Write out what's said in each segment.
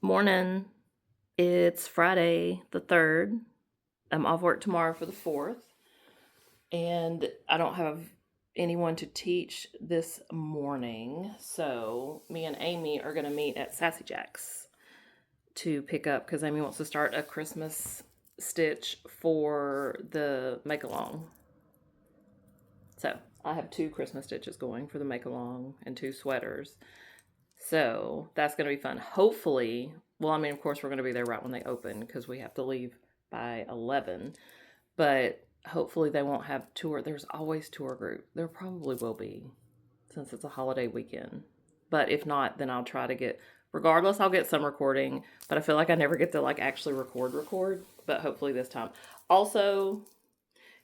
Morning. It's Friday the 3rd. I'm off work tomorrow for the 4th. And I don't have anyone to teach this morning. So me and Amy are going to meet at Sassy Jack's to pick up because Amy wants to start a Christmas stitch for the make-along. So I have 2 Christmas stitches going for the make-along and 2 sweaters. So that's going to be fun. Hopefully, well, I mean, of course, we're going to be there right when they open because we have to leave by 11. But hopefully they won't have tour. There's always tour group. There probably will be since it's a holiday weekend. But if not, then I'll try to get, regardless, I'll get some recording. But I feel like I never get to like actually record. But hopefully this time. Also,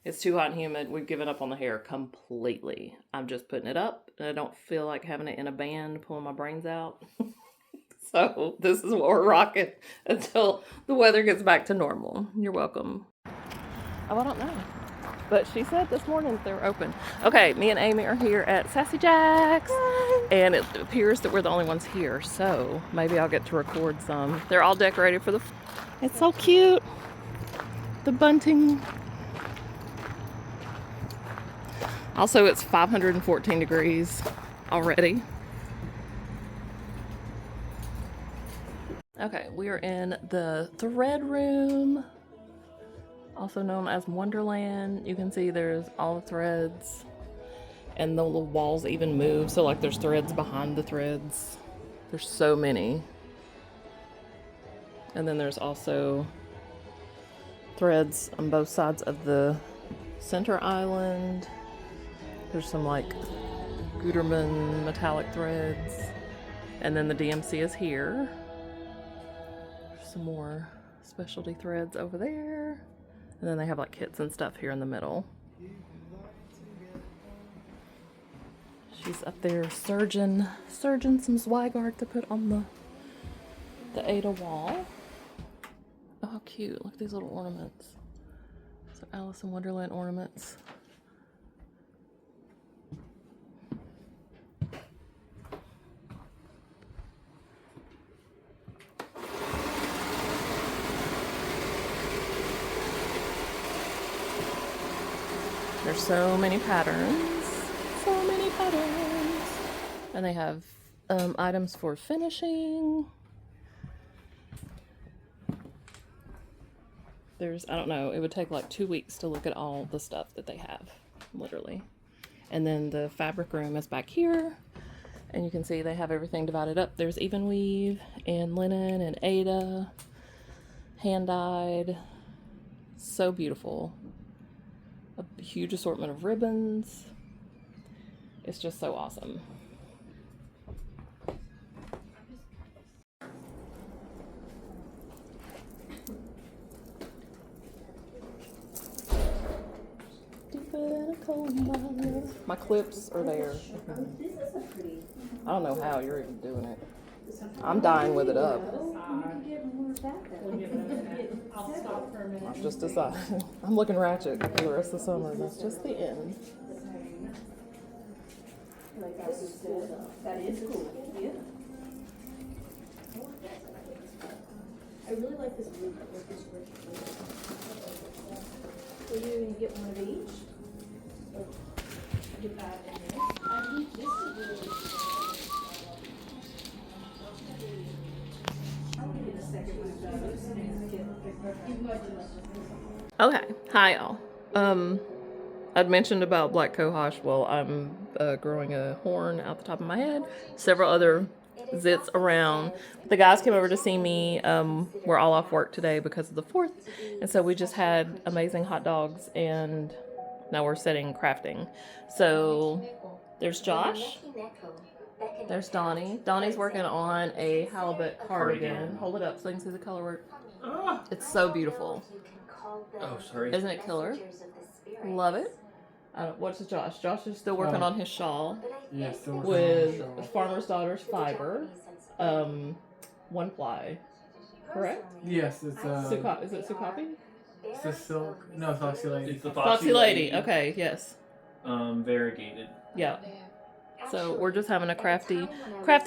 it's too hot and humid. We've given up on the hair completely. I'm just putting it up, and I don't feel like having it in a band, pulling my brains out. So this is what we're rocking until the weather gets back to normal. You're welcome. Oh, I don't know. But she said this morning they were open. Okay, me and Amy are here at Sassy Jack's. And it appears that we're the only ones here. So maybe I'll get to record some. They're all decorated for the... It's so cute. The bunting... Also, it's 514 degrees already. Okay, we are in the thread room, also known as Wonderland. You can see there's all the threads, and the little walls even move, so like there's threads behind the threads. There's so many. And then there's also threads on both sides of the center island. There's some like Gutermann metallic threads. And then the DMC is here. There's some more specialty threads over there. And then they have like kits and stuff here in the middle. She's up there serging some Zweigart to put on the Ada wall. Oh, how cute. Look at these little ornaments. So Alice in Wonderland ornaments. There's so many patterns. So many patterns. And they have items for finishing. There's, I don't know, it would take like 2 weeks to look at all the stuff that they have, literally. And then the fabric room is back here. And you can see they have everything divided up. There's even weave and linen and Ada, hand-dyed. So beautiful. A huge assortment of ribbons. It's just so awesome. My clips are there. I don't know how you're even doing it. I'm dying with it up. I'll stop for a minute. I've just decided. I'm looking ratchet for the rest of the summer. That's just the end. That is cool. Yeah. I really like this blue with this rich. So you're gonna get one of each? Or get that in there. I think this is really. I'll give you the second one of those and get Okay, hi y'all. I'd mentioned about black cohosh. Well, I'm growing a horn out the top of my head. Several other zits around. The guys came over to see me. We're all off work today because of the 4th. And so we just had amazing hot dogs and now we're sitting crafting. So there's Josh. There's Donnie. Donnie's working on a halibut cardigan. Hold it up so you can see the color work. It's so beautiful. Oh, sorry. Isn't it killer? Love it. What's Josh? Josh is still working on his shawl. Yeah, still working with on the shawl. Farmer's Daughter's fiber. 1-ply. Correct? Yes, it's Is it Sukapi? it's the silk. No, Foxy Lady. It's the Foxy Lady. Okay, yes. Variegated. Yeah. So we're just having a crafty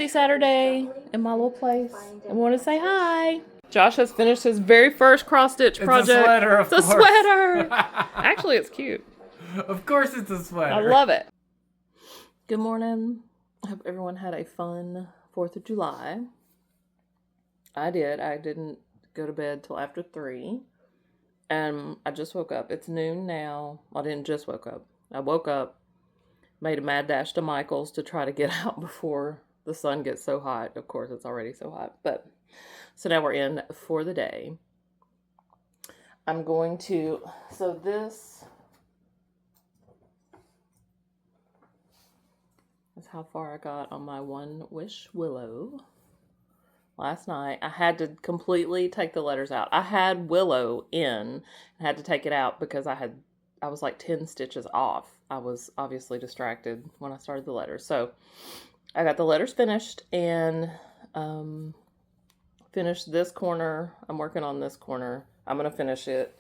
Saturday in my little place. And want to say hi. Josh has finished his very first cross-stitch project. It's a sweater, of course. It's a sweater. Actually, it's cute. Of course it's a sweater. I love it. Good morning. I hope everyone had a fun 4th of July. I did. I didn't go to bed till after 3. And I just woke up. It's noon now. I didn't just woke up. I woke up, made a mad dash to Michael's to try to get out before the sun gets so hot. Of course, it's already so hot. But so now we're in for the day. I'm going to, so this is how far I got on my One Wish Willow. Last night, I had to completely take the letters out. I had Willow in and had to take it out because I was like 10 stitches off. I was obviously distracted when I started the letters. So I got the letters finished and finished this corner. I'm working on this corner. I'm going to finish it.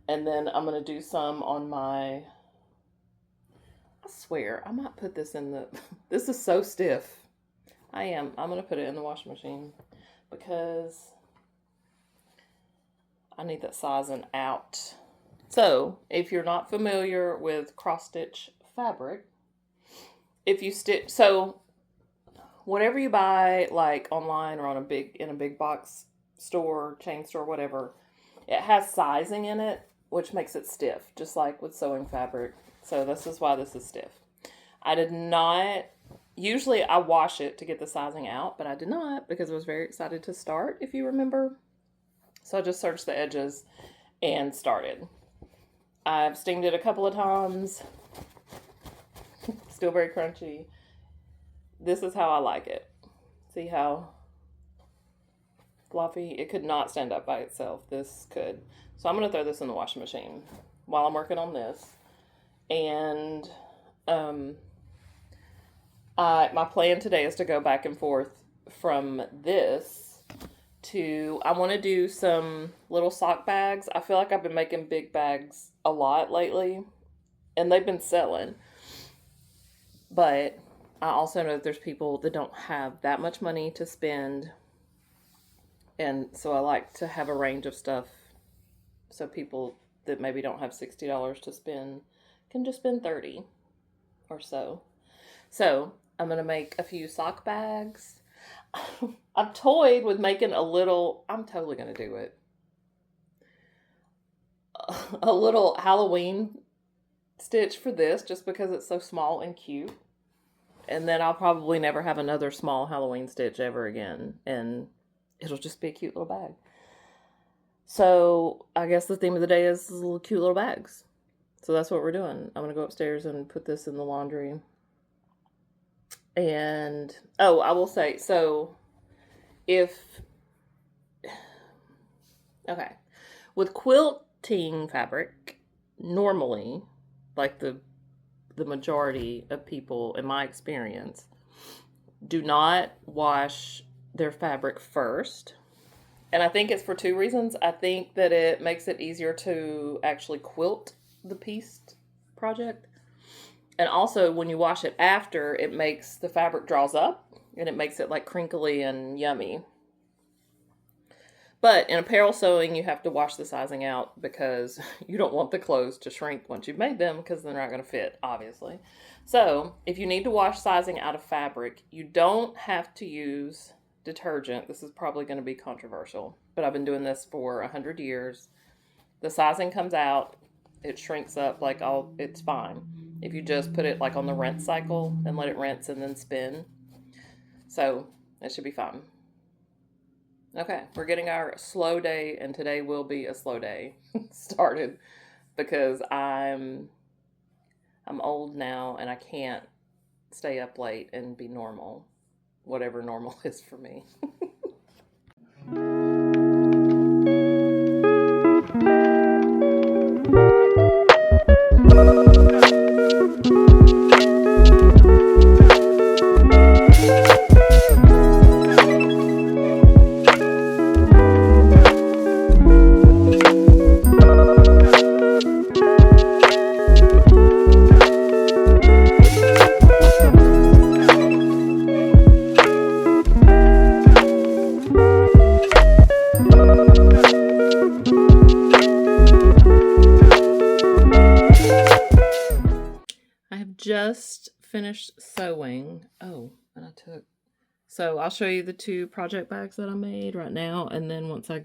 And then I'm going to do some on my, I swear, I might put this in the, this is so stiff. I'm going to put it in the washing machine because I need that sizing out. So, if you're not familiar with cross-stitch fabric, if you stitch, so whatever you buy, like online or in a big box store, chain store, whatever, it has sizing in it, which makes it stiff, just like with sewing fabric. So this is why this is stiff. I did not, usually I wash it to get the sizing out, but I did not because I was very excited to start, if you remember. So I just searched the edges and started. I've steamed it a couple of times. Still very crunchy. This is how I like it. See how fluffy? It could not stand up by itself. This could. So I'm going to throw this in the washing machine while I'm working on this. And my plan today is to go back and forth from this to, I want to do some little sock bags. I feel like I've been making big bags a lot lately, and they've been selling. But I also know that there's people that don't have that much money to spend, and so I like to have a range of stuff so people that maybe don't have $60 to spend can just spend $30 or so. So I'm going to make a few sock bags. I've toyed with making I'm totally going to do it. A little Halloween stitch for this just because it's so small and cute. And then I'll probably never have another small Halloween stitch ever again. And it'll just be a cute little bag. So I guess the theme of the day is little cute little bags. So that's what we're doing. I'm going to go upstairs and put this in the laundry. And, oh, I will say, so okay, with quilting fabric, normally, like the majority of people, in my experience, do not wash their fabric first. And I think it's for 2 reasons. I think that it makes it easier to actually quilt the pieced project. And also, when you wash it after, it makes the fabric draws up, and it makes it like crinkly and yummy. But in apparel sewing, you have to wash the sizing out because you don't want the clothes to shrink once you've made them because they're not going to fit, obviously. So, if you need to wash sizing out of fabric, you don't have to use detergent. This is probably going to be controversial, but I've been doing this for 100 years. The sizing comes out, it shrinks up like it's fine. If you just put it like on the rinse cycle and let it rinse and then spin. So it should be fine. Okay, we're getting our slow day, and today will be a slow day started because I'm old now and I can't stay up late and be normal, whatever normal is for me. just finished sewing. Oh, and so I'll show you the 2 project bags that I made right now, and then once I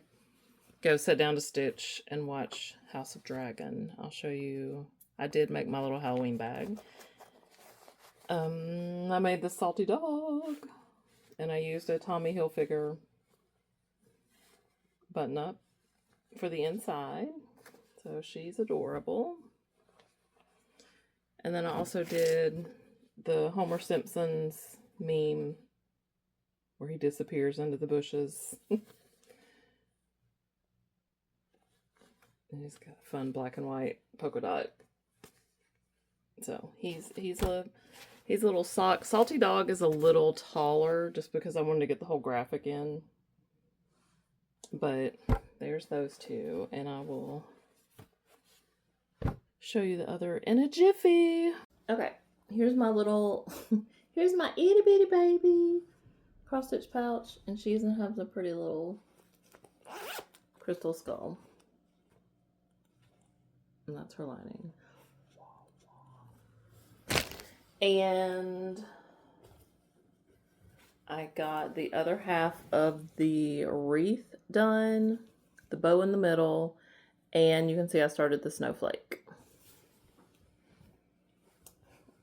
go sit down to stitch and watch House of Dragon, I'll show you. I did make my little Halloween bag. I made the salty dog, and I used a Tommy Hilfiger button up for the inside, so she's adorable. And then I also did the Homer Simpson's meme where he disappears into the bushes. And he's got a fun black and white polka dot. So he's a little sock. Salty Dog is a little taller just because I wanted to get the whole graphic in. But there's those 2, and I will show you the other in a jiffy. Okay, here's my little, here's my itty bitty baby cross stitch pouch, and she even has a pretty little crystal skull. And that's her lining. And I got the other half of the wreath done, the bow in the middle, and you can see I started the snowflake.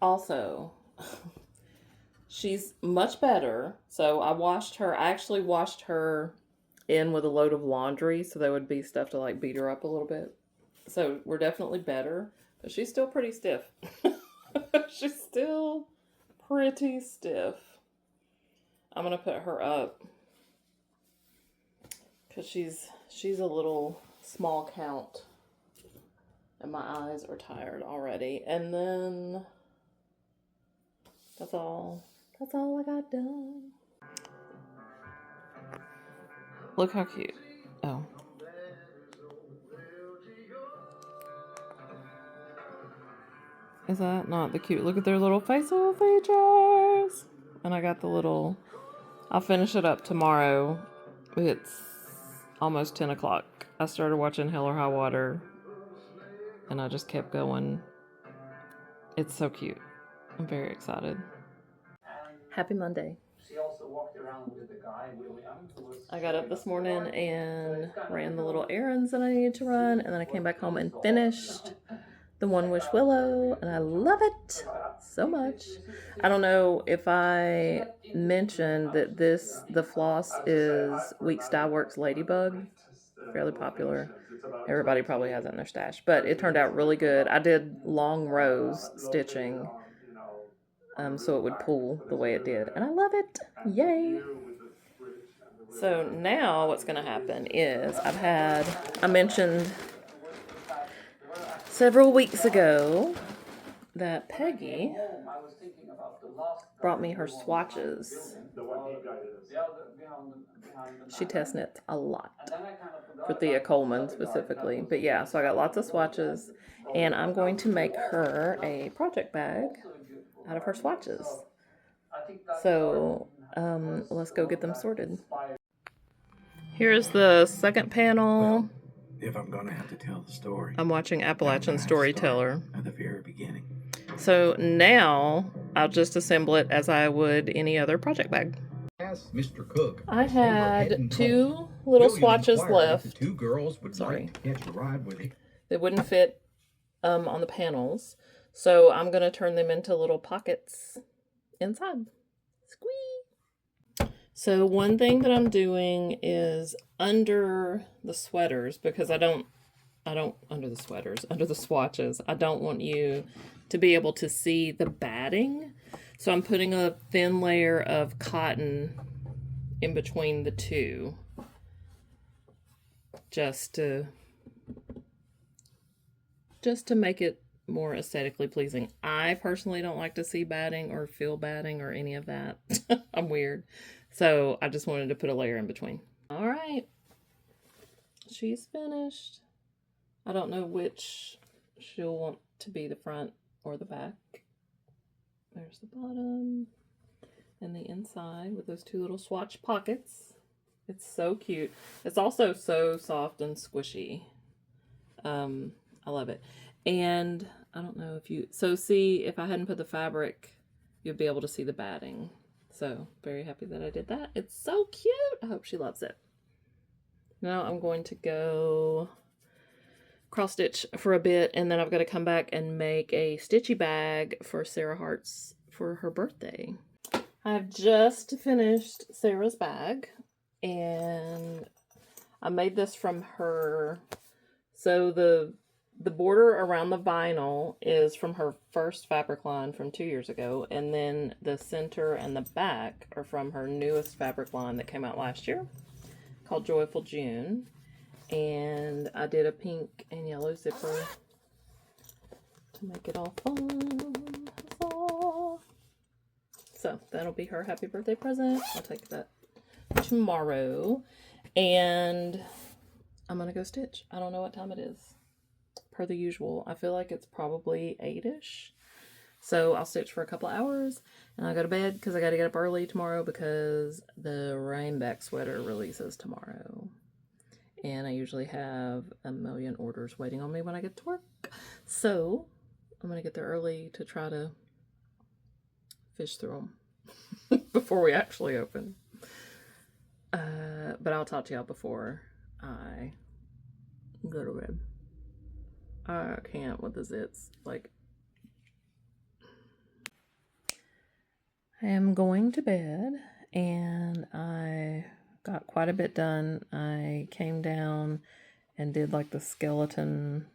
Also, she's much better. So I actually washed her in with a load of laundry, so there would be stuff to like beat her up a little bit. So we're definitely better, but she's still pretty stiff. She's still pretty stiff. I'm gonna put her up because she's a little small count, and my eyes are tired already. And then that's all I got done. Look how cute. Oh. Is that not the cute? Look at their little facial features. And I got the little, I'll finish it up tomorrow. It's almost 10 o'clock. I started watching Hell or High Water, and I just kept going. It's so cute. I'm very excited. Happy Monday. She also walked around with the guy, William, who was... I got up this morning and ran the little errands that I needed to run, and then I came back home and finished the One Wish Willow, and I love it so much. I don't know if I mentioned that the floss is Weeks Dye Works Ladybug, fairly popular. Everybody probably has it in their stash, but it turned out really good. I did long rows stitching, so it would pull the way it did, and I love it. Yay! So now what's going to happen is I mentioned several weeks ago that Peggy brought me her swatches. She test knits a lot for Thea Coleman specifically. But yeah, so I got lots of swatches, and I'm going to make her a project bag out of her swatches. So let's go get them sorted. Here's the second panel. If I'm gonna have to tell the story, I'm watching Appalachian Storyteller at the very beginning. So now I'll just assemble it as I would any other project bag. Ask Mr. Cook. I had 2 little swatches left. The 2 girls would Sorry. like to catch a ride with it. They wouldn't fit on the panels, so I'm gonna turn them into little pockets inside. Squee! So one thing that I'm doing is under the sweaters, because under the swatches, I don't want you to be able to see the batting. So I'm putting a thin layer of cotton in between the 2, just to make it more aesthetically pleasing. I personally don't like to see batting or feel batting or any of that. I'm weird. So I just wanted to put a layer in between. All right. She's finished. I don't know which she'll want to be the front or the back. There's the bottom and the inside with those 2 little swatch pockets. It's so cute. It's also so soft and squishy. I love it. And I don't know if you, so see, if I hadn't put the fabric, you'd be able to see the batting. So very happy that I did that. It's so cute. I hope she loves it. Now I'm going to go cross stitch for a bit, and then I've got to come back and make a stitchy bag for Sarah Hart's for her birthday. I've just finished Sarah's bag, and I made this from her. So the border around the vinyl is from her first fabric line from 2 years ago, and then the center and the back are from her newest fabric line that came out last year called Joyful June. And I did a pink and yellow zipper to make it all fun. Huzzah. So that'll be her happy birthday present. I'll take that tomorrow. And I'm gonna go stitch. I don't know what time it is. Per the usual. I feel like it's probably 8-ish. So I'll stitch for a couple of hours and I'll go to bed because I got to get up early tomorrow because the rainback sweater releases tomorrow. And I usually have a million orders waiting on me when I get to work. So I'm going to get there early to try to fish through them before we actually open. But I'll talk to y'all before I go to bed. I can't with the zits. Like, I am going to bed and I got quite a bit done. I came down and did like the skeleton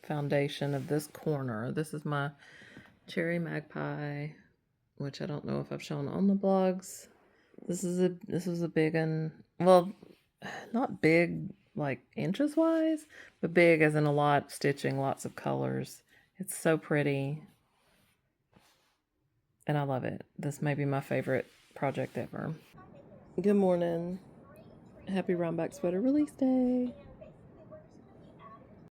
foundation of this corner. This is my cherry magpie, which I don't know if I've shown on the blogs. This was a big one. Well, not big like inches wise, but big as in a lot of stitching, lots of colors. It's so pretty. And I love it. This may be my favorite project ever. Good morning. Happy Roundback Sweater release day.